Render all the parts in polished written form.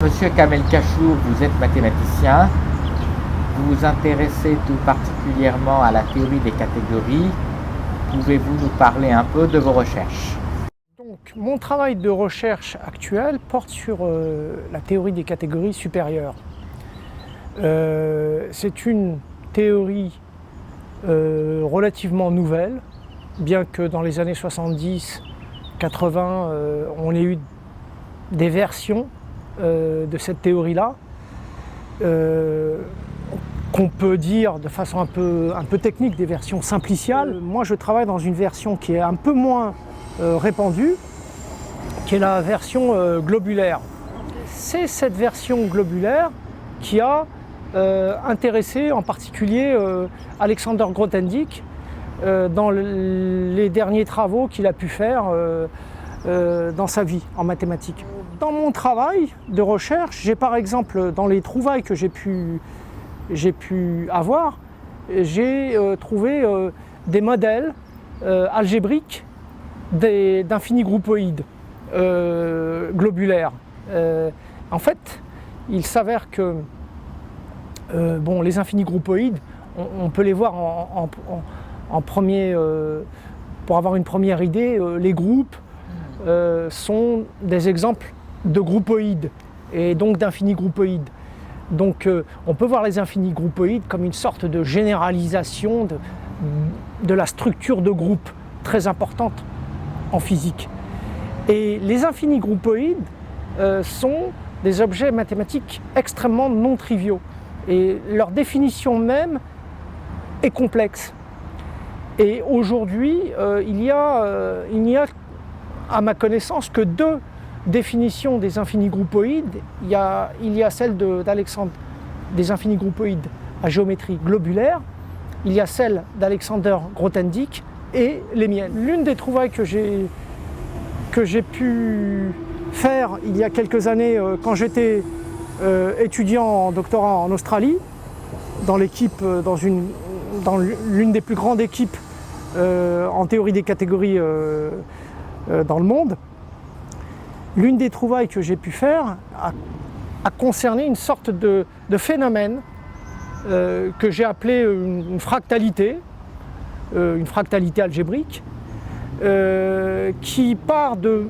Monsieur Kamel Kachour, vous êtes mathématicien. Vous vous intéressez tout particulièrement à la théorie des catégories. Pouvez-vous nous parler un peu de vos recherches? Donc, mon travail de recherche actuel porte sur la théorie des catégories supérieures. C'est une théorie relativement nouvelle, bien que dans les années 70, 80, on ait eu des versions de cette théorie-là, qu'on peut dire de façon un peu technique des versions simpliciales. Moi, je travaille dans une version qui est un peu moins répandue, qui est la version globulaire. C'est cette version globulaire qui a intéressé en particulier Alexander Grothendieck dans les derniers travaux qu'il a pu faire dans sa vie en mathématiques. Dans mon travail de recherche, j'ai par exemple, dans les trouvailles que j'ai pu avoir, j'ai trouvé des modèles algébriques d'infinigroupoïdes globulaires. En fait, il s'avère que les infinigroupoïdes, on peut les voir en premier, pour avoir une première idée, les groupes sont des exemples de groupoïdes et donc d'infinigroupoïdes. Donc on peut voir les infinigroupoïdes comme une sorte de généralisation de la structure de groupe très importante en physique. Et les infinigroupoïdes sont des objets mathématiques extrêmement non triviaux et leur définition même est complexe. Et aujourd'hui, il n'y a à ma connaissance que deux définitions des infinigroupoïdes. Il y a celle d'Alexandre des infinigroupoïdes à géométrie globulaire, il y a celle d'Alexander Grothendieck et les miennes. L'une des trouvailles que j'ai pu faire il y a quelques années quand j'étais étudiant en doctorat en Australie, dans l'une des plus grandes équipes en théorie des catégories dans le monde. L'une des trouvailles que j'ai pu faire a concerné une sorte de phénomène que j'ai appelé une fractalité algébrique, qui part de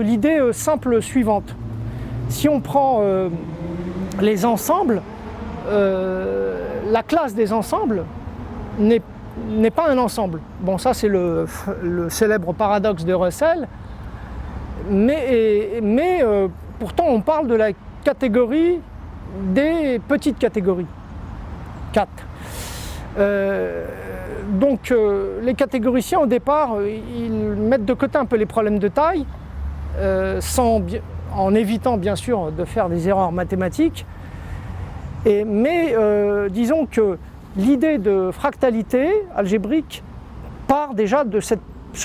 l'idée simple suivante. Si on prend les ensembles, la classe des ensembles n'est pas un ensemble. Bon, ça c'est le célèbre paradoxe de Russell, mais pourtant on parle de la catégorie des petites catégories, 4. Donc les catégoriciens au départ, ils mettent de côté un peu les problèmes de taille, en évitant bien sûr de faire des erreurs mathématiques, mais disons que l'idée de fractalité algébrique part déjà de ce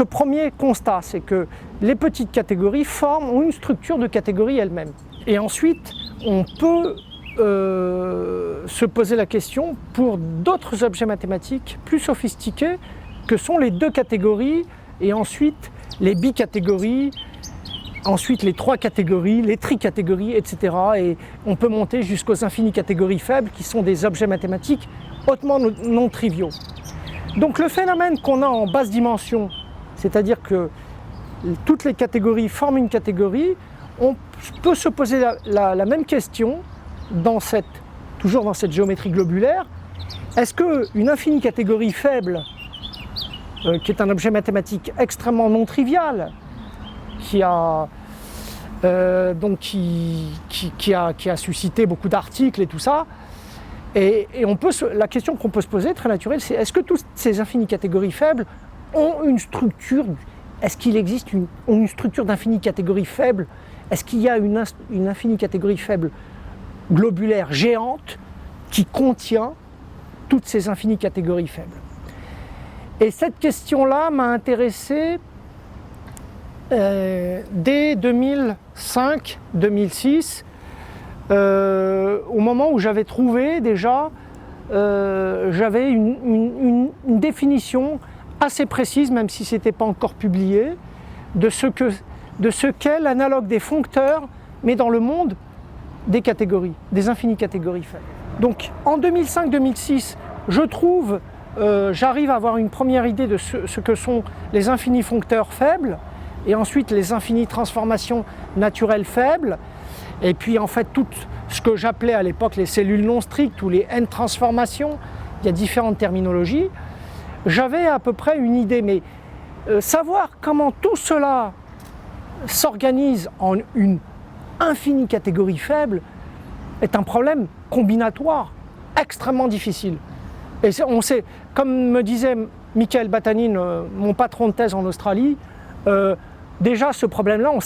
premier constat, c'est que les petites catégories ont une structure de catégorie elles-mêmes. Et ensuite, on peut se poser la question pour d'autres objets mathématiques plus sophistiqués que sont les deux catégories et ensuite les bicatégories, ensuite les trois catégories, les tricatégories, etc. Et on peut monter jusqu'aux infinies catégories faibles qui sont des objets mathématiques hautement non triviaux. Donc le phénomène qu'on a en basse dimension, c'est-à-dire que toutes les catégories forment une catégorie, on peut se poser la même question toujours dans cette géométrie globulaire. Est-ce qu'une infinie catégorie faible, qui est un objet mathématique extrêmement non trivial, qui a suscité beaucoup d'articles et tout ça, et la question qu'on peut se poser, très naturelle, c'est est-ce que toutes ces infinies catégories faibles ont une structure? Est-ce qu'il existe une structure d'infinie catégorie faible? Est-ce qu'il y a une infinie catégorie faible globulaire géante qui contient toutes ces infinies catégories faibles? Et cette question-là m'a intéressé dès 2005-2006, au moment où j'avais trouvé déjà, j'avais une définition assez précise, même si ce n'était pas encore publié, de ce qu'est l'analogue des foncteurs mais dans le monde des catégories, des infinies catégories faibles. Donc en 2005-2006, j'arrive à avoir une première idée de ce que sont les infinis foncteurs faibles, et ensuite les infinies transformations naturelles faibles, et puis en fait tout ce que j'appelais à l'époque les cellules non strictes ou les n-transformations, il y a différentes terminologies. J'avais à peu près une idée, mais savoir comment tout cela s'organise en une infinie catégorie faible est un problème combinatoire extrêmement difficile. Et on sait, comme me disait Michael Batanin, mon patron de thèse en Australie, déjà ce problème-là, on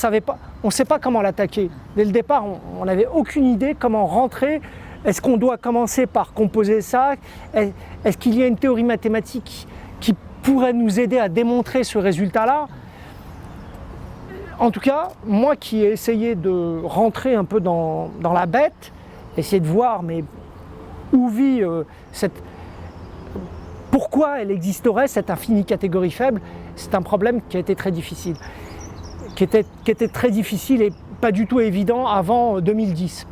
ne sait pas comment l'attaquer. Dès le départ, on n'avait aucune idée comment rentrer. Est-ce qu'on doit commencer par composer ça? Est-ce qu'il y a une théorie mathématique qui pourrait nous aider à démontrer ce résultat-là? En tout cas, moi qui ai essayé de rentrer un peu dans la bête, essayer de voir où vit pourquoi elle existerait, cette infinie catégorie faible, c'est un problème qui a été très difficile. Qui était très difficile et pas du tout évident avant 2010.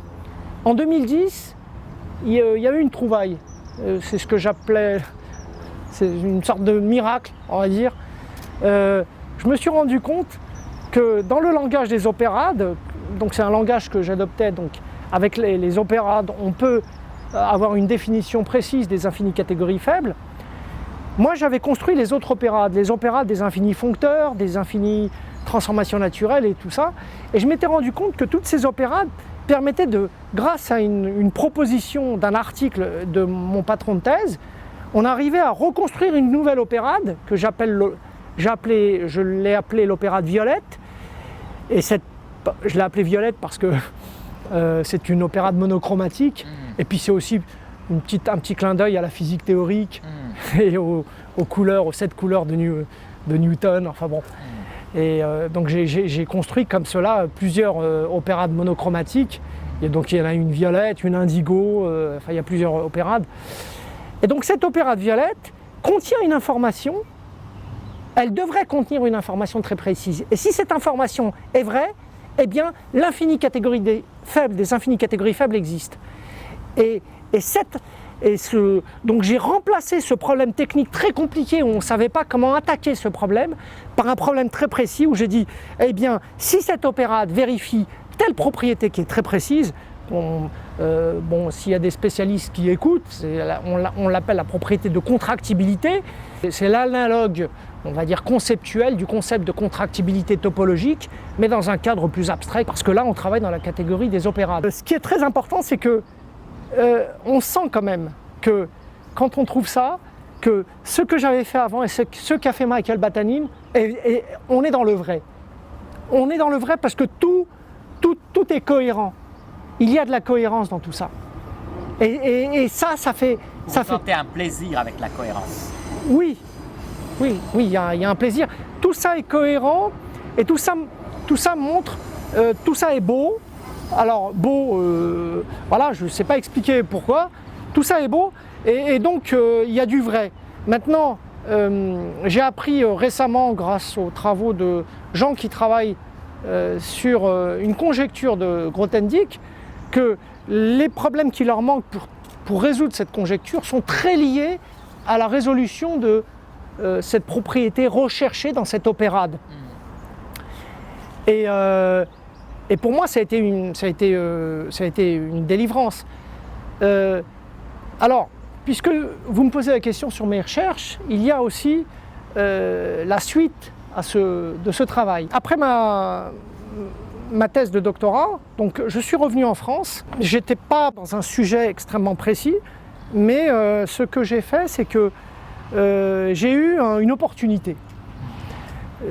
En 2010, il y a eu une trouvaille. C'est ce que j'appelais, c'est une sorte de miracle, on va dire. Je me suis rendu compte que dans le langage des opérades, donc c'est un langage que j'adoptais, donc avec les opérades, on peut avoir une définition précise des infinies catégories faibles. Moi, j'avais construit les autres opérades, les opérades des infinis foncteurs, des infinies transformations naturelles et tout ça. Et je m'étais rendu compte que toutes ces opérades permettaient grâce à une proposition d'un article de mon patron de thèse, on arrivait à reconstruire une nouvelle opérade que je l'ai appelée l'opérade violette. Et je l'ai appelée violette parce que c'est une opérade monochromatique. Et puis c'est aussi un petit clin d'œil à la physique théorique et aux couleurs, aux 7 couleurs de Newton. Enfin bon. Et donc j'ai construit comme cela plusieurs opérades monochromatiques. Et donc il y en a une violette, une indigo, il y a plusieurs opérades. Et donc cette opérade violette contient une information, elle devrait contenir une information très précise. Et si cette information est vraie, eh bien l'infinie catégorie des infinies catégories faibles existe. Donc j'ai remplacé ce problème technique très compliqué où on ne savait pas comment attaquer ce problème par un problème très précis où j'ai dit, eh bien, si cette opérade vérifie telle propriété qui est très précise, s'il y a des spécialistes qui écoutent, on l'appelle la propriété de contractibilité, c'est l'analogue, on va dire conceptuel du concept de contractibilité topologique, mais dans un cadre plus abstrait, parce que là on travaille dans la catégorie des opérades. Ce qui est très important, c'est que on sent quand même que quand on trouve ça, que ce que j'avais fait avant et ce qu'a fait Michael Batanin, on est dans le vrai. On est dans le vrai parce que tout est cohérent. Il y a de la cohérence dans tout ça. Et ça fait... Vous sentez un plaisir avec la cohérence? Oui, il y a un plaisir. Tout ça est cohérent et tout ça montre, tout ça est beau. Alors beau, voilà, je ne sais pas expliquer pourquoi, tout ça est beau et donc il y a du vrai. Maintenant, j'ai appris récemment grâce aux travaux de gens qui travaillent sur une conjecture de Grothendieck que les problèmes qui leur manquent pour résoudre cette conjecture sont très liés à la résolution de cette propriété recherchée dans cette opérade. Et pour moi, ça a été une délivrance. Alors, puisque vous me posez la question sur mes recherches, il y a aussi la suite de ce travail. Après ma thèse de doctorat, donc je suis revenu en France. Je n'étais pas dans un sujet extrêmement précis, mais ce que j'ai fait, c'est que j'ai eu une opportunité.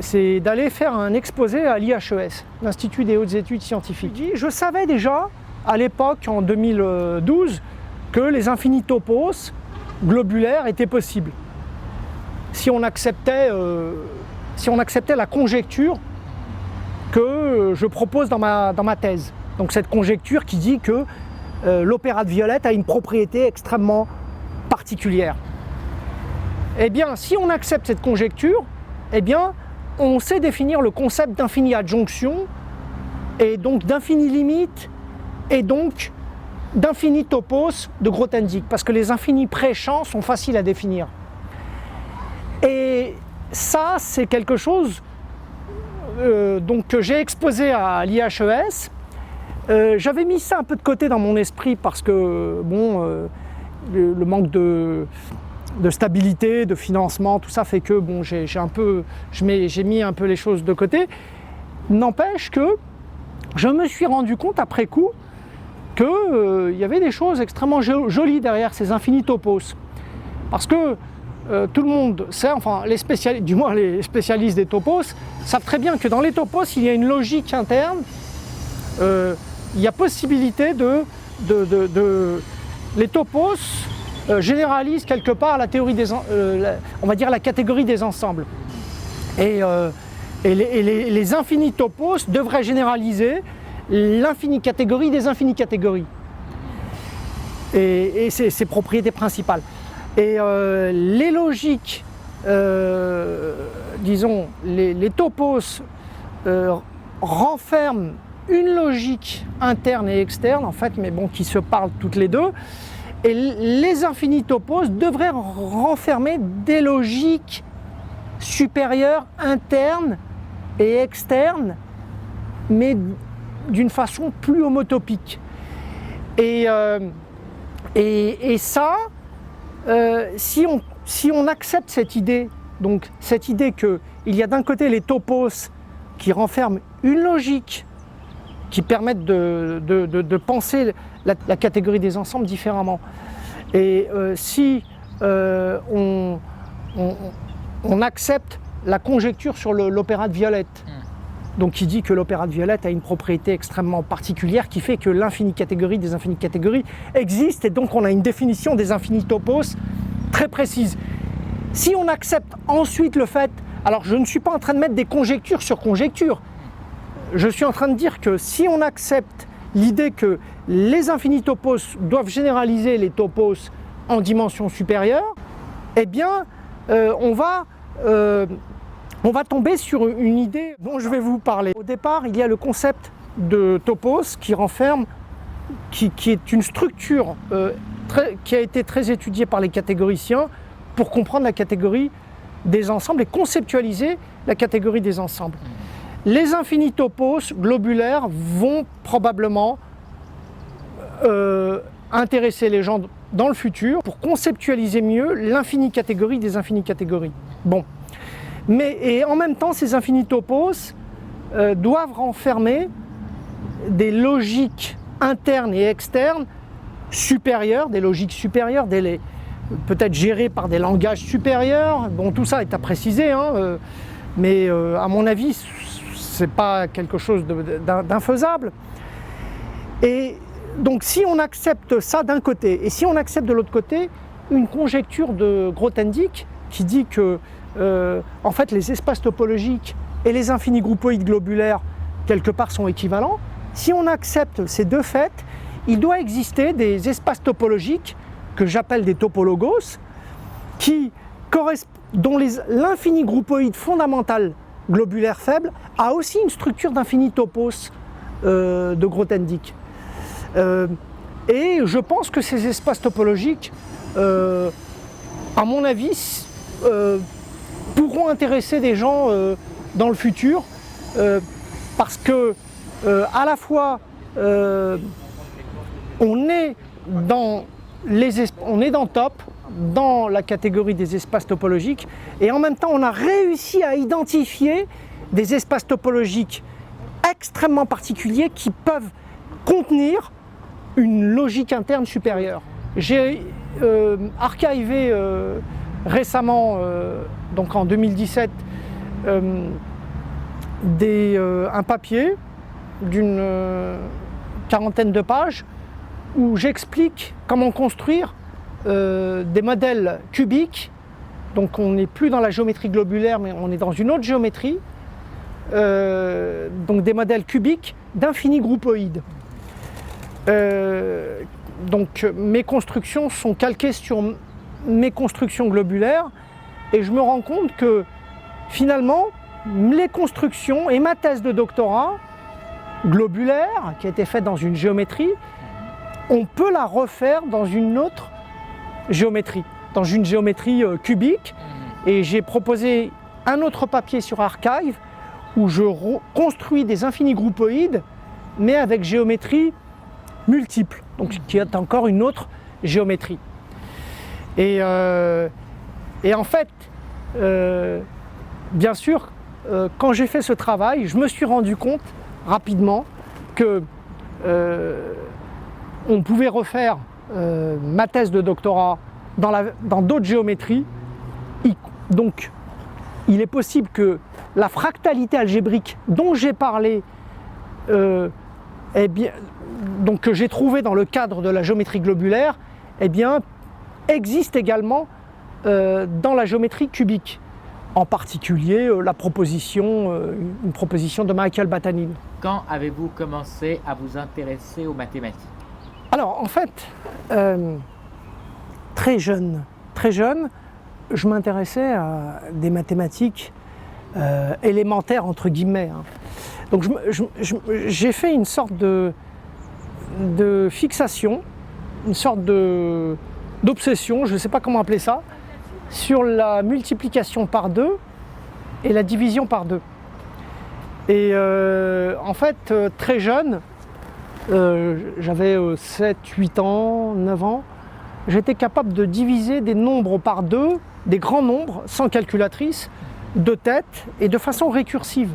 C'est d'aller faire un exposé à l'IHES, l'Institut des hautes études scientifiques. Je savais déjà, à l'époque, en 2012, que les infinis topos globulaires étaient possibles. Si on acceptait la conjecture que je propose dans ma thèse. Donc cette conjecture qui dit que l'opérade violette a une propriété extrêmement particulière. Eh bien, si on accepte cette conjecture, eh bien, on sait définir le concept d'infinie adjonction et donc d'infini limite, et donc d'infini topos de Grothendieck, parce que les infinis pré-champs sont faciles à définir. Et ça, c'est quelque chose donc, que j'ai exposé à l'IHES. J'avais mis ça un peu de côté dans mon esprit parce que bon, le manque de stabilité, de financement, tout ça fait que bon, j'ai mis un peu les choses de côté. N'empêche que je me suis rendu compte après coup qu'il y avait des choses extrêmement jolies derrière ces infinis topos. Parce que tout le monde sait, enfin les spécialistes, du moins les spécialistes des topos, savent très bien que dans les topos, il y a une logique interne. Il y a possibilité les topos généralisent quelque part la théorie des, on va dire la catégorie des ensembles. Et les infinis topos devraient généraliser l'infini catégorie des infinies catégories. Et c'est ses propriétés principales. Et les logiques, disons, les topos renferment une logique interne et externe, en fait, mais bon, qui se parlent toutes les deux. Et les infinis topos devraient renfermer des logiques supérieures, internes et externes, mais d'une façon plus homotopique. Et ça, si on accepte cette idée, donc cette idée qu'il y a d'un côté les topos qui renferment une logique qui permettent de penser la catégorie des ensembles différemment. Et si on accepte la conjecture sur l'opéra de Violette, donc qui dit que l'opéra de Violette a une propriété extrêmement particulière qui fait que l'infini catégorie des infinies catégories existe, et donc on a une définition des infinis topos très précise. Si on accepte ensuite le fait, alors je ne suis pas en train de mettre des conjectures sur conjectures, je suis en train de dire que si on accepte l'idée que les infinis topos doivent généraliser les topos en dimension supérieure, eh bien on va tomber sur une idée dont je vais vous parler. Au départ, il y a le concept de topos qui renferme, qui est une structure qui a été très étudiée par les catégoriciens pour comprendre la catégorie des ensembles et conceptualiser la catégorie des ensembles. Les infinis topos globulaires vont probablement intéresser les gens dans le futur pour conceptualiser mieux l'infinie catégorie des infinies catégories. Bon. Et en même temps, ces infinis topos doivent renfermer des logiques internes et externes supérieures, des logiques supérieures, peut-être gérées par des langages supérieurs. Bon, tout ça est à préciser, hein, mais à mon avis, c'est pas quelque chose d'infaisable. Et donc, si on accepte ça d'un côté, et si on accepte de l'autre côté une conjecture de Grothendieck qui dit que en fait, les espaces topologiques et les infinis groupoïdes globulaires, quelque part, sont équivalents. Si on accepte ces deux faits, il doit exister des espaces topologiques que j'appelle des topologos, dont l'infini groupoïde fondamental globulaire faible a aussi une structure d'infini topos de Grothendieck. Et je pense que ces espaces topologiques, à mon avis, pourront intéresser des gens dans le futur, parce que à la fois on est dans TOP, dans la catégorie des espaces topologiques, et en même temps on a réussi à identifier des espaces topologiques extrêmement particuliers qui peuvent contenir une logique interne supérieure. J'ai archivé récemment, donc en 2017, un papier d'une quarantaine de pages où j'explique comment construire des modèles cubiques. Donc on n'est plus dans la géométrie globulaire, mais on est dans une autre géométrie. Donc des modèles cubiques d'infinis groupoïdes. Donc mes constructions sont calquées sur mes constructions globulaires, et je me rends compte que finalement les constructions et ma thèse de doctorat globulaire qui a été faite dans une géométrie, on peut la refaire dans une autre géométrie, dans une géométrie cubique. Et j'ai proposé un autre papier sur Archive où je construis des infinis groupoïdes, mais avec géométrie multiple, donc qui est encore une autre géométrie. Et en fait, bien sûr, quand j'ai fait ce travail, je me suis rendu compte rapidement que on pouvait refaire ma thèse de doctorat dans d'autres géométries. Donc, il est possible que la fractalité algébrique dont j'ai parlé, donc que j'ai trouvé dans le cadre de la géométrie globulaire, existe également dans la géométrie cubique. En particulier, une proposition de Michael Batanin. Quand avez-vous commencé à vous intéresser aux mathématiques? Alors, en fait, très jeune, je m'intéressais à des mathématiques élémentaires, entre guillemets. Donc, j'ai fait une sorte de fixation, une sorte d'obsession, je ne sais pas comment appeler ça, sur la multiplication par 2 et la division par 2. Et en fait, très jeune, j'avais 7, 8 ans, 9 ans, j'étais capable de diviser des nombres par 2, des grands nombres, sans calculatrice, de tête et de façon récursive.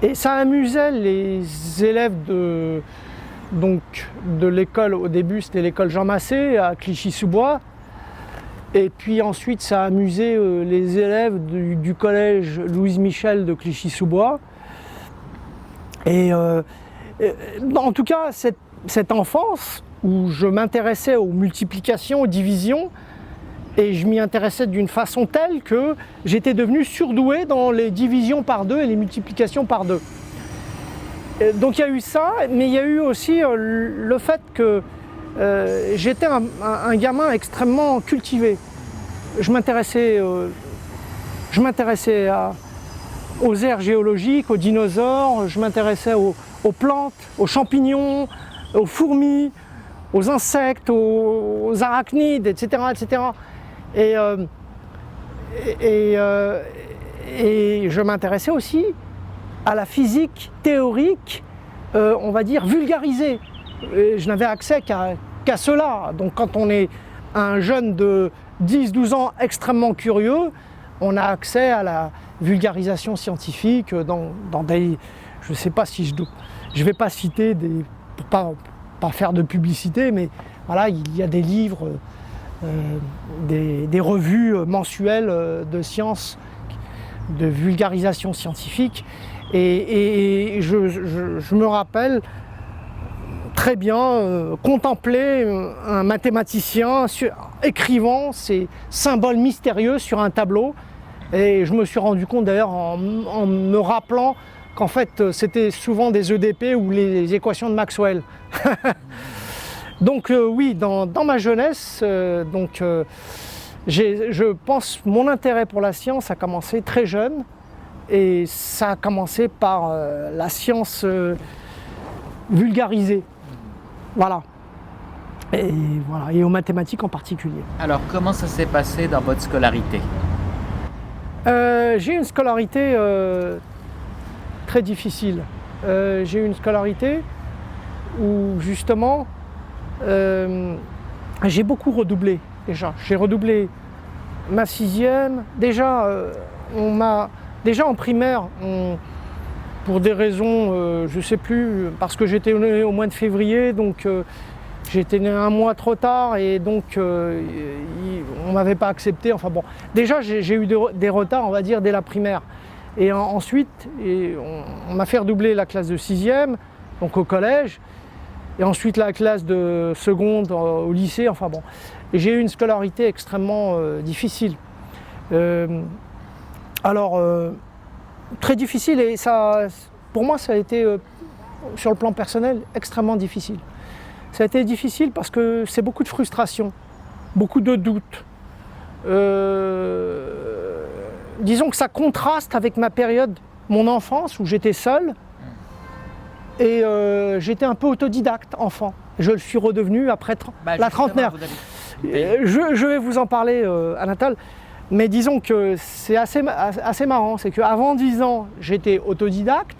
Et ça amusait les élèves de l'école, au début c'était l'école Jean Massé à Clichy-sous-Bois, et puis ensuite ça a amusé les élèves du collège Louise Michel de Clichy-sous-Bois. Et en tout cas, cette enfance où je m'intéressais aux multiplications, aux divisions, et je m'y intéressais d'une façon telle que j'étais devenu surdoué dans les divisions par 2 et les multiplications par 2. Donc il y a eu ça, mais il y a eu aussi le fait que j'étais un gamin extrêmement cultivé. Je m'intéressais aux aires géologiques, aux dinosaures, je m'intéressais aux plantes, aux champignons, aux fourmis, aux insectes, aux arachnides, etc. etc. Et je m'intéressais aussi à la physique théorique, on va dire vulgarisée. Et je n'avais accès qu'à cela. Donc quand on est un jeune de 10-12 ans extrêmement curieux, on a accès à la vulgarisation scientifique dans des... Je ne sais pas si je ne vais pas citer, pour pas faire de publicité, mais voilà, il y a des livres, des revues mensuelles de sciences, de vulgarisation scientifique. Et je me rappelle très bien contempler un mathématicien écrivant ces symboles mystérieux sur un tableau. Et je me suis rendu compte d'ailleurs en me rappelant qu'en fait c'était souvent des EDP ou les équations de Maxwell. Donc oui, dans ma jeunesse, je pense mon intérêt pour la science a commencé très jeune. Et ça a commencé par la science vulgarisée. Voilà. Et aux mathématiques en particulier. Alors, comment ça s'est passé dans votre scolarité? J'ai une scolarité très difficile. J'ai eu une scolarité où justement j'ai beaucoup redoublé déjà. J'ai redoublé ma 6e. Déjà en primaire, pour des raisons, je ne sais plus, parce que j'étais né au mois de février, donc j'étais né un mois trop tard et donc on ne m'avait pas accepté. Enfin bon, déjà j'ai eu des retards, on va dire, dès la primaire. Et ensuite, on m'a fait redoubler la classe de 6e, donc au collège, et ensuite la classe de seconde au lycée, enfin bon. Et j'ai eu une scolarité extrêmement difficile. Alors, très difficile, et ça, pour moi ça a été, sur le plan personnel, extrêmement difficile. Ça a été difficile parce que c'est beaucoup de frustration, beaucoup de doutes. Disons que ça contraste avec ma période, mon enfance, où j'étais seul. et j'étais un peu autodidacte enfant. Je le suis redevenu après la trentenaire. Je vais vous en parler, Anatole, mais disons que c'est assez marrant, c'est qu'avant 10 ans, j'étais autodidacte,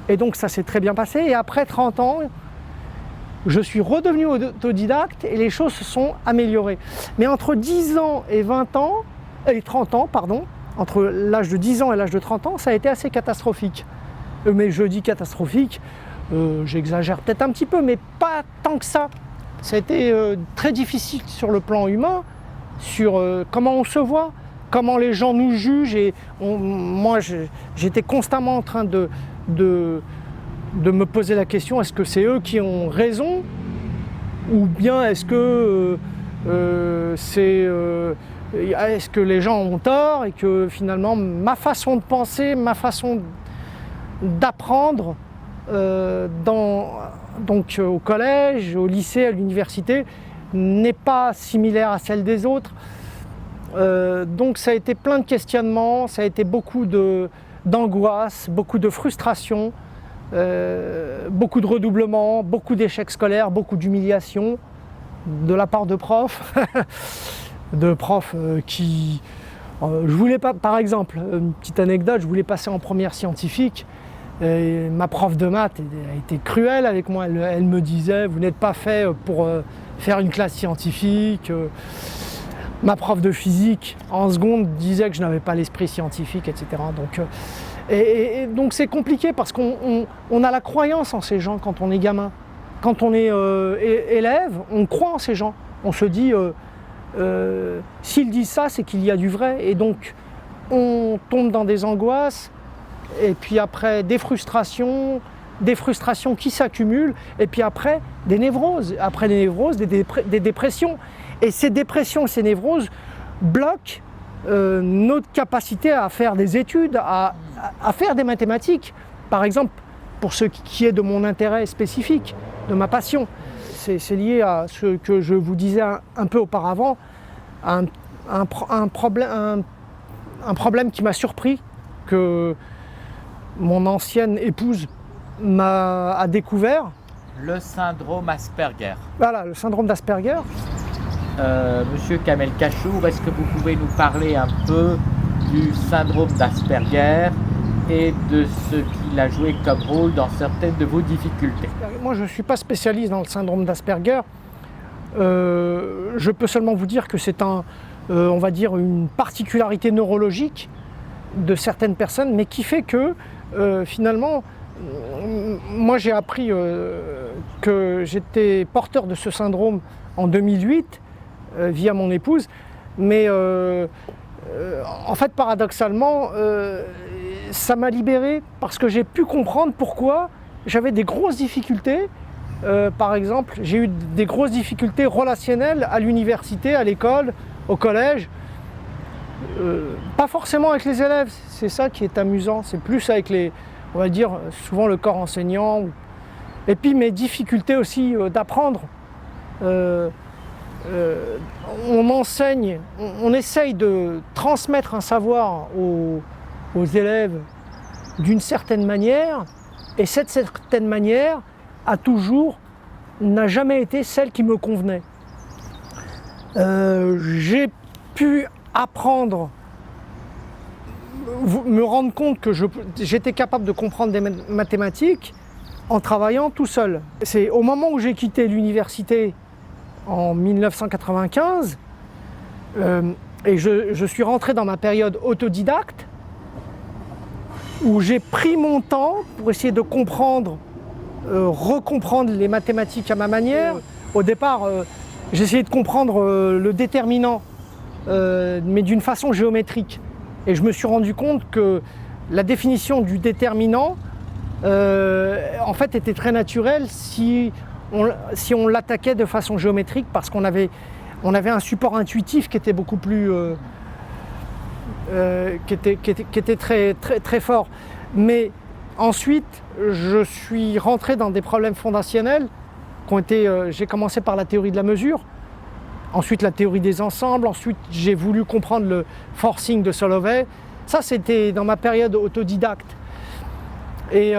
et donc ça s'est très bien passé, et après 30 ans, je suis redevenu autodidacte, et les choses se sont améliorées. Mais entre 10 ans et 20 ans, et 30 ans, pardon, entre l'âge de 10 ans et l'âge de 30 ans, ça a été assez catastrophique. Mais je dis catastrophique, j'exagère peut-être un petit peu, mais pas tant que ça. Ça a été très difficile sur le plan humain, sur comment on se voit, comment les gens nous jugent. Et moi, j'étais constamment en train de me poser la question, est-ce que c'est eux qui ont raison? Ou bien est-ce que est-ce que les gens ont tort et que finalement ma façon de penser, ma façon d'apprendre donc au collège, au lycée, à l'université n'est pas similaire à celle des autres. Donc ça a été plein de questionnements, ça a été beaucoup d'angoisse, beaucoup de frustration, beaucoup de redoublements, beaucoup d'échecs scolaires, beaucoup d'humiliation de la part de profs. De profs qui... je voulais pas, par exemple, une petite anecdote, je voulais passer en première scientifique et ma prof de maths a été cruelle avec moi, elle me disait vous n'êtes pas fait pour faire une classe scientifique. Ma prof de physique en seconde disait que je n'avais pas l'esprit scientifique, etc. Donc, donc c'est compliqué parce qu'on a la croyance en ces gens quand on est gamin. Quand on est élève, on croit en ces gens, on se dit s'ils disent ça, c'est qu'il y a du vrai, et donc on tombe dans des angoisses, et puis après des frustrations qui s'accumulent, et puis après des névroses, des dépressions. Et ces dépressions, ces névroses bloquent notre capacité à faire des études, à faire des mathématiques. Par exemple, pour ce qui est de mon intérêt spécifique, de ma passion. C'est lié à ce que je vous disais un peu auparavant, un problème qui m'a surpris, que mon ancienne épouse a découvert. Le syndrome Asperger. Voilà, le syndrome d'Asperger. Monsieur Kamel Kachour, est-ce que vous pouvez nous parler un peu du syndrome d'Asperger et de ce qu'il a joué comme rôle dans certaines de vos difficultés? Moi, je ne suis pas spécialiste dans le syndrome d'Asperger. Je peux seulement vous dire que c'est on va dire une particularité neurologique de certaines personnes, mais qui fait que finalement, moi j'ai appris que j'étais porteur de ce syndrome en 2008 via mon épouse, mais en fait paradoxalement ça m'a libéré parce que j'ai pu comprendre pourquoi j'avais des grosses difficultés. Par exemple, j'ai eu des grosses difficultés relationnelles à l'université, à l'école, au collège. Pas forcément avec les élèves, c'est ça qui est amusant, c'est plus avec on va dire, souvent le corps enseignant. Et puis mes difficultés aussi d'apprendre. On enseigne, on essaye de transmettre un savoir aux élèves d'une certaine manière, et cette certaine manière n'a jamais été celle qui me convenait. J'ai pu apprendre, me rendre compte que j'étais capable de comprendre des mathématiques en travaillant tout seul. C'est au moment où j'ai quitté l'université en 1995 et je suis rentré dans ma période autodidacte où j'ai pris mon temps pour essayer de comprendre, recomprendre les mathématiques à ma manière. Au départ, j'essayais de comprendre le déterminant, mais d'une façon géométrique. Et je me suis rendu compte que la définition du déterminant, en fait, était très naturelle si on l'attaquait de façon géométrique, parce qu'on avait un support intuitif qui était beaucoup plus... qui était très, très, très fort. Mais ensuite, je suis rentré dans des problèmes fondationnels qui ont été... j'ai commencé par la théorie de la mesure, ensuite la théorie des ensembles, ensuite j'ai voulu comprendre le forcing de Solovay. Ça, c'était dans ma période autodidacte. Et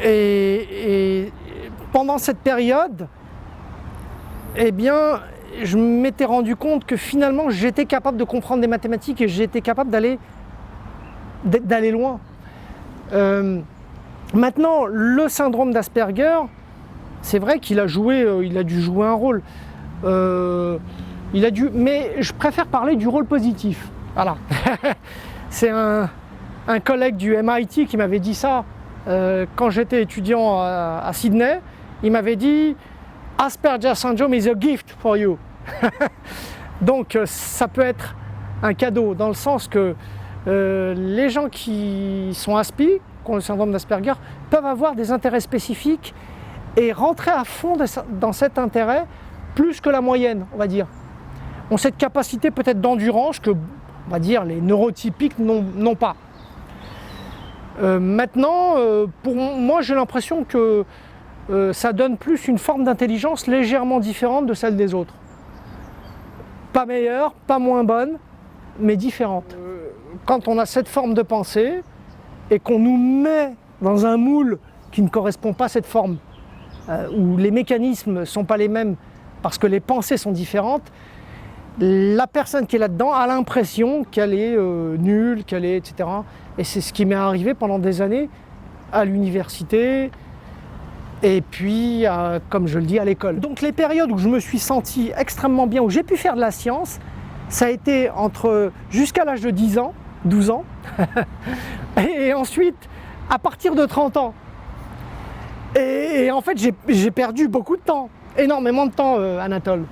Et pendant cette période, eh bien, je m'étais rendu compte que finalement j'étais capable de comprendre des mathématiques et j'étais capable d'aller loin. Maintenant, le syndrome d'Asperger, c'est vrai qu'il a dû jouer un rôle. Mais je préfère parler du rôle positif. Voilà. C'est un collègue du MIT qui m'avait dit ça quand j'étais étudiant à Sydney. Il m'avait dit Asperger syndrome is a gift for you. Donc ça peut être un cadeau dans le sens que les gens qui sont Aspi, qui ont le syndrome d'Asperger, peuvent avoir des intérêts spécifiques et rentrer à fond dans cet intérêt plus que la moyenne, on va dire. Ont cette capacité peut-être d'endurance que, on va dire, les neurotypiques n'ont pas. Maintenant, pour moi, j'ai l'impression que ça donne plus une forme d'intelligence légèrement différente de celle des autres. Pas meilleure, pas moins bonne, mais différente. Quand on a cette forme de pensée et qu'on nous met dans un moule qui ne correspond pas à cette forme, où les mécanismes ne sont pas les mêmes parce que les pensées sont différentes, la personne qui est là-dedans a l'impression qu'elle est nulle, etc. Et c'est ce qui m'est arrivé pendant des années à l'université et puis, comme je le dis, à l'école. Donc les périodes où je me suis senti extrêmement bien, où j'ai pu faire de la science, ça a été jusqu'à l'âge de 10 ans, 12 ans, et ensuite à partir de 30 ans. Et en fait, j'ai perdu beaucoup de temps, énormément de temps, Anatole.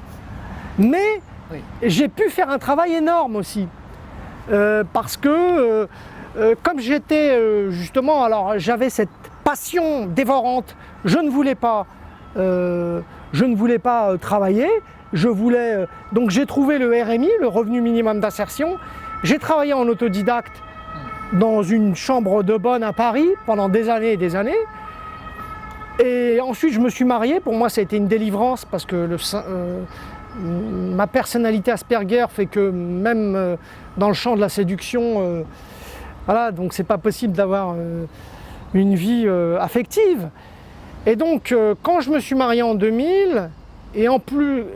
Mais oui, j'ai pu faire un travail énorme aussi, parce que comme j'étais justement, alors j'avais cette passion dévorante, je ne voulais pas travailler, donc j'ai trouvé le RMI, le revenu minimum d'insertion. J'ai travaillé en autodidacte dans une chambre de bonne à Paris pendant des années et des années. Et ensuite je me suis marié. Pour moi ça a été une délivrance parce que ma personnalité Asperger fait que même dans le champ de la séduction, voilà, donc c'est pas possible d'avoir une vie affective. Et donc quand je me suis marié en 2000, et en plus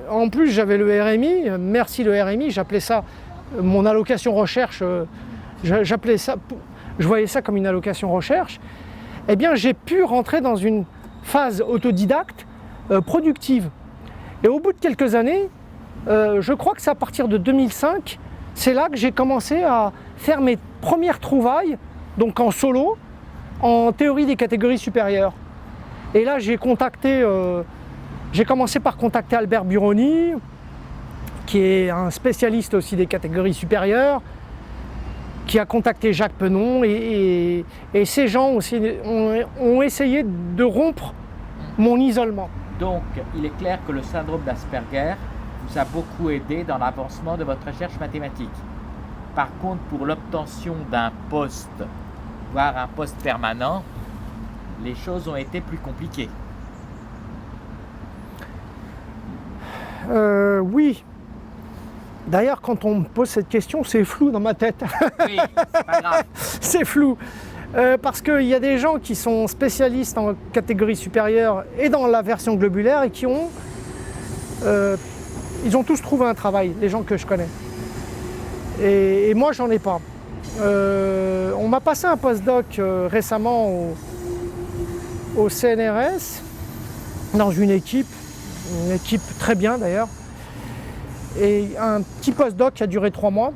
j'avais le RMI, merci le RMI, j'appelais ça mon allocation recherche, je voyais ça comme une allocation recherche, eh bien j'ai pu rentrer dans une phase autodidacte productive. Et au bout de quelques années, je crois que c'est à partir de 2005, c'est là que j'ai commencé à faire mes premières trouvailles, donc en solo, en théorie des catégories supérieures. Et là j'ai commencé par contacter Albert Buroni, qui est un spécialiste aussi des catégories supérieures, qui a contacté Jacques Penon, et ces gens aussi ont essayé de rompre mon isolement. Donc, il est clair que le syndrome d'Asperger vous a beaucoup aidé dans l'avancement de votre recherche mathématique. Par contre, pour l'obtention d'un poste, voire un poste permanent, les choses ont été plus compliquées. Oui. D'ailleurs, quand on me pose cette question, c'est flou dans ma tête. Oui, c'est pas grave. C'est flou. Parce qu'il y a des gens qui sont spécialistes en catégorie supérieure et dans la version globulaire et qui ils ont tous trouvé un travail, les gens que je connais. Et moi, j'en ai pas. On m'a passé un postdoc récemment au CNRS, dans une équipe très bien d'ailleurs. Et un petit postdoc qui a duré 3 mois,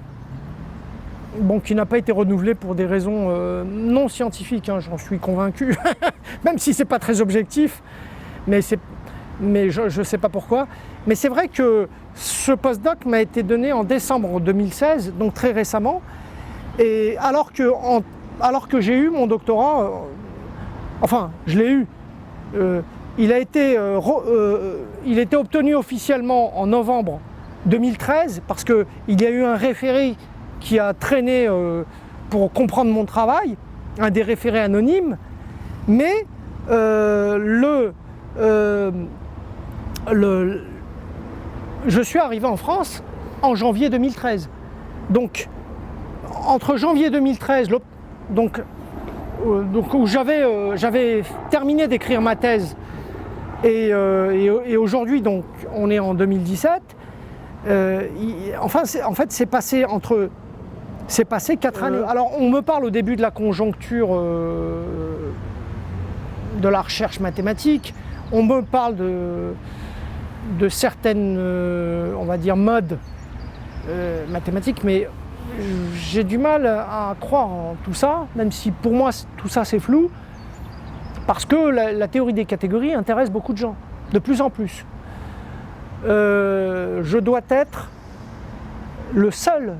bon, qui n'a pas été renouvelé pour des raisons non scientifiques, hein, j'en suis convaincu, même si c'est pas très objectif, mais je ne sais pas pourquoi. Mais c'est vrai que ce postdoc m'a été donné en décembre 2016, donc très récemment, et alors que j'ai eu mon doctorat, enfin je l'ai eu, il a été obtenu officiellement en novembre 2013 parce qu'il y a eu un référé qui a traîné pour comprendre mon travail, un des référés anonymes, mais je suis arrivé en France en janvier 2013. Donc, entre janvier 2013, donc où j'avais terminé d'écrire ma thèse. Et aujourd'hui, donc, on est en 2017. En fait, c'est passé 4 années. Alors, on me parle au début de la conjoncture de la recherche mathématique. On me parle de certaines, on va dire, modes mathématiques, mais j'ai du mal à croire en tout ça, même si pour moi tout ça c'est flou, parce que la théorie des catégories intéresse beaucoup de gens, de plus en plus. Je dois être le seul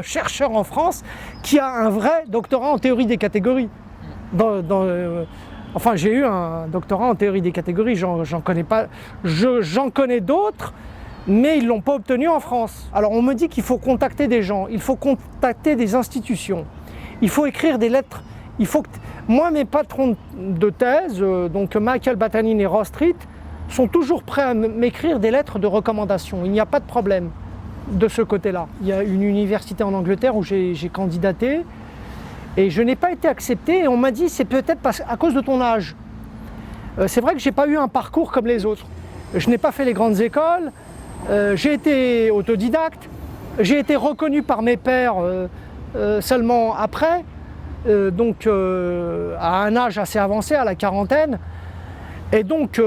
chercheur en France qui a un vrai doctorat en théorie des catégories. Enfin, j'ai eu un doctorat en théorie des catégories, j'en connais pas, j'en connais d'autres, mais ils ne l'ont pas obtenu en France. Alors on me dit qu'il faut contacter des gens, il faut contacter des institutions, il faut écrire des lettres. Moi, mes patrons de thèse, donc Michael Batanin et Ross Street, sont toujours prêts à m'écrire des lettres de recommandation. Il n'y a pas de problème de ce côté-là. Il y a une université en Angleterre où j'ai candidaté et je n'ai pas été accepté et on m'a dit c'est peut-être à cause de ton âge. C'est vrai que je n'ai pas eu un parcours comme les autres. Je n'ai pas fait les grandes écoles. J'ai été autodidacte, j'ai été reconnu par mes pairs seulement après, donc à un âge assez avancé, à la quarantaine, et donc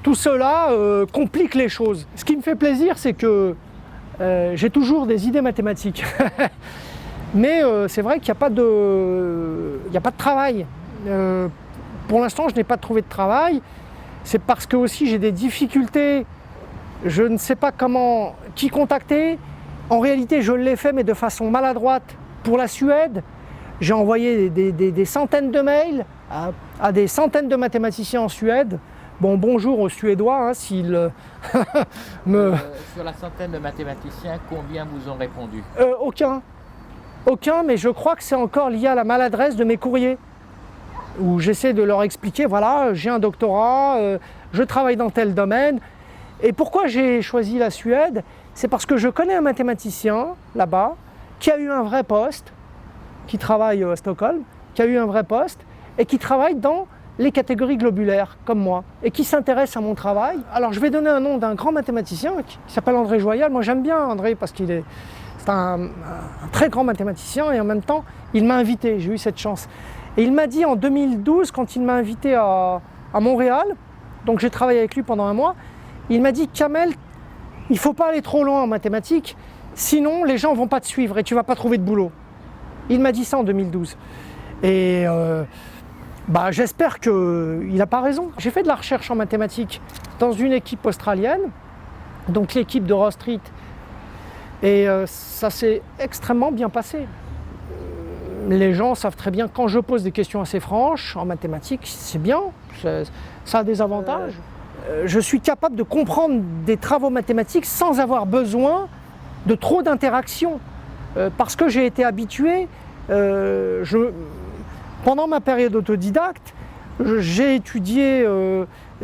tout cela complique les choses. Ce qui me fait plaisir, c'est que j'ai toujours des idées mathématiques, mais c'est vrai qu'il n'y a pas de travail. Pour l'instant, je n'ai pas trouvé de travail, c'est parce que aussi j'ai des difficultés. Je ne sais pas qui contacter. En réalité, je l'ai fait, mais de façon maladroite pour la Suède. J'ai envoyé des centaines de mails à des centaines de mathématiciens en Suède. Bon, bonjour aux Suédois, hein, s'ils Sur la centaine de mathématiciens, combien vous ont répondu? Aucun, mais je crois que c'est encore lié à la maladresse de mes courriers. Où j'essaie de leur expliquer, voilà, j'ai un doctorat, je travaille dans tel domaine. Et pourquoi j'ai choisi la Suède? C'est parce que je connais un mathématicien là-bas qui a eu un vrai poste, qui travaille à Stockholm, qui a eu un vrai poste et qui travaille dans les catégories globulaires, comme moi, et qui s'intéresse à mon travail. Alors je vais donner un nom d'un grand mathématicien qui s'appelle André Joyal. Moi j'aime bien André parce c'est un très grand mathématicien et en même temps il m'a invité, j'ai eu cette chance. Et il m'a dit en 2012, quand il m'a invité à Montréal, donc j'ai travaillé avec lui pendant un mois, il m'a dit « Kamel, il ne faut pas aller trop loin en mathématiques, sinon les gens ne vont pas te suivre et tu ne vas pas trouver de boulot. » Il m'a dit ça en 2012. Et j'espère qu'il n'a pas raison. J'ai fait de la recherche en mathématiques dans une équipe australienne, donc l'équipe de Ross Street, et ça s'est extrêmement bien passé. Les gens savent très bien, quand je pose des questions assez franches en mathématiques, c'est bien, ça a des avantages. Je suis capable de comprendre des travaux mathématiques sans avoir besoin de trop d'interaction, parce que j'ai été habitué, pendant ma période autodidacte, j'ai étudié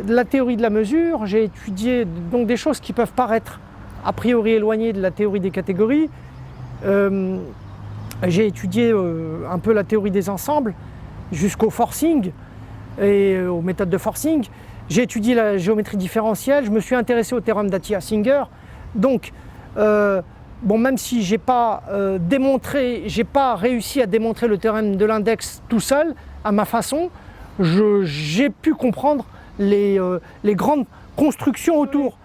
la théorie de la mesure, j'ai étudié donc des choses qui peuvent paraître a priori éloignées de la théorie des catégories. J'ai étudié un peu la théorie des ensembles jusqu'au forcing et aux méthodes de forcing. J'ai étudié la géométrie différentielle, je me suis intéressé au théorème d'Atiyah-Singer. Donc, même si j'ai pas réussi à démontrer le théorème de l'index tout seul, à ma façon, j'ai pu comprendre les grandes constructions autour.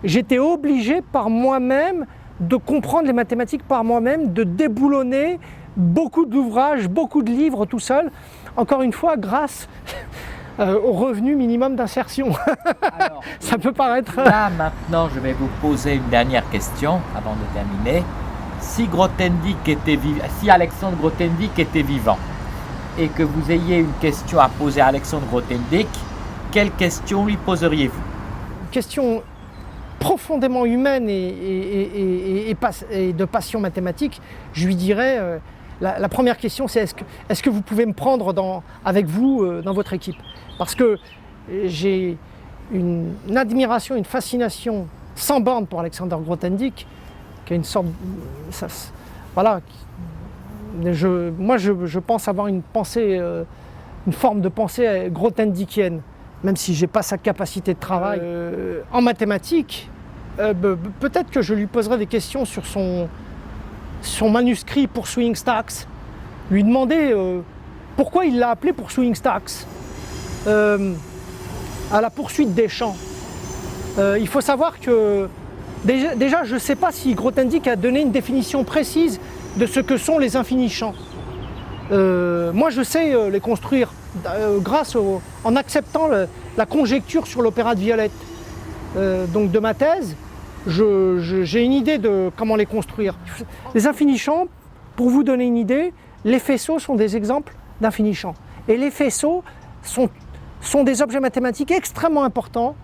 J'étais obligé par moi-même de comprendre les mathématiques par moi-même, de déboulonner beaucoup d'ouvrages, beaucoup de livres tout seul, encore une fois grâce au revenu minimum d'insertion. Alors, ça peut paraître... Là, maintenant, je vais vous poser une dernière question avant de terminer. Si Alexandre Grothendieck était vivant et que vous ayez une question à poser à Alexandre Grothendieck, quelle question lui poseriez-vous? Une question profondément humaine et de passion mathématique. Je lui dirais, la première question c'est est-ce que vous pouvez me prendre avec vous dans votre équipe? Parce que j'ai une admiration, une fascination sans borne pour Alexander Grothendieck, qui est une sorte... je pense avoir une pensée une forme de pensée grothendiekienne, même si j'ai pas sa capacité de travail. En mathématiques, peut-être que je lui poserai des questions sur son manuscrit Pursuing Stax, lui demander pourquoi il l'a appelé Pursuing Stax, à la poursuite des champs. Il faut savoir que déjà je ne sais pas si Grothendieck a donné une définition précise de ce que sont les infinis champs. Moi je sais les construire en acceptant la conjecture sur l'opéra de Violette. Donc de ma thèse, j'ai une idée de comment les construire. Les infinis champs, pour vous donner une idée, les faisceaux sont des exemples d'infinis champs. Et les faisceaux sont des objets mathématiques extrêmement importants.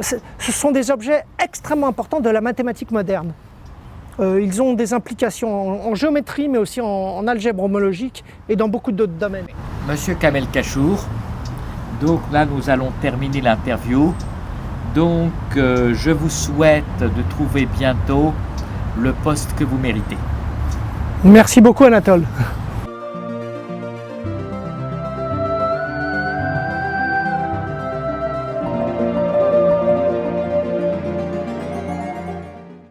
Ce sont des objets extrêmement importants de la mathématique moderne. Ils ont des implications en géométrie, mais aussi en algèbre homologique et dans beaucoup d'autres domaines. Monsieur Kamel Kachour, donc là nous allons terminer l'interview. Donc je vous souhaite de trouver bientôt le poste que vous méritez. Merci beaucoup Anatole.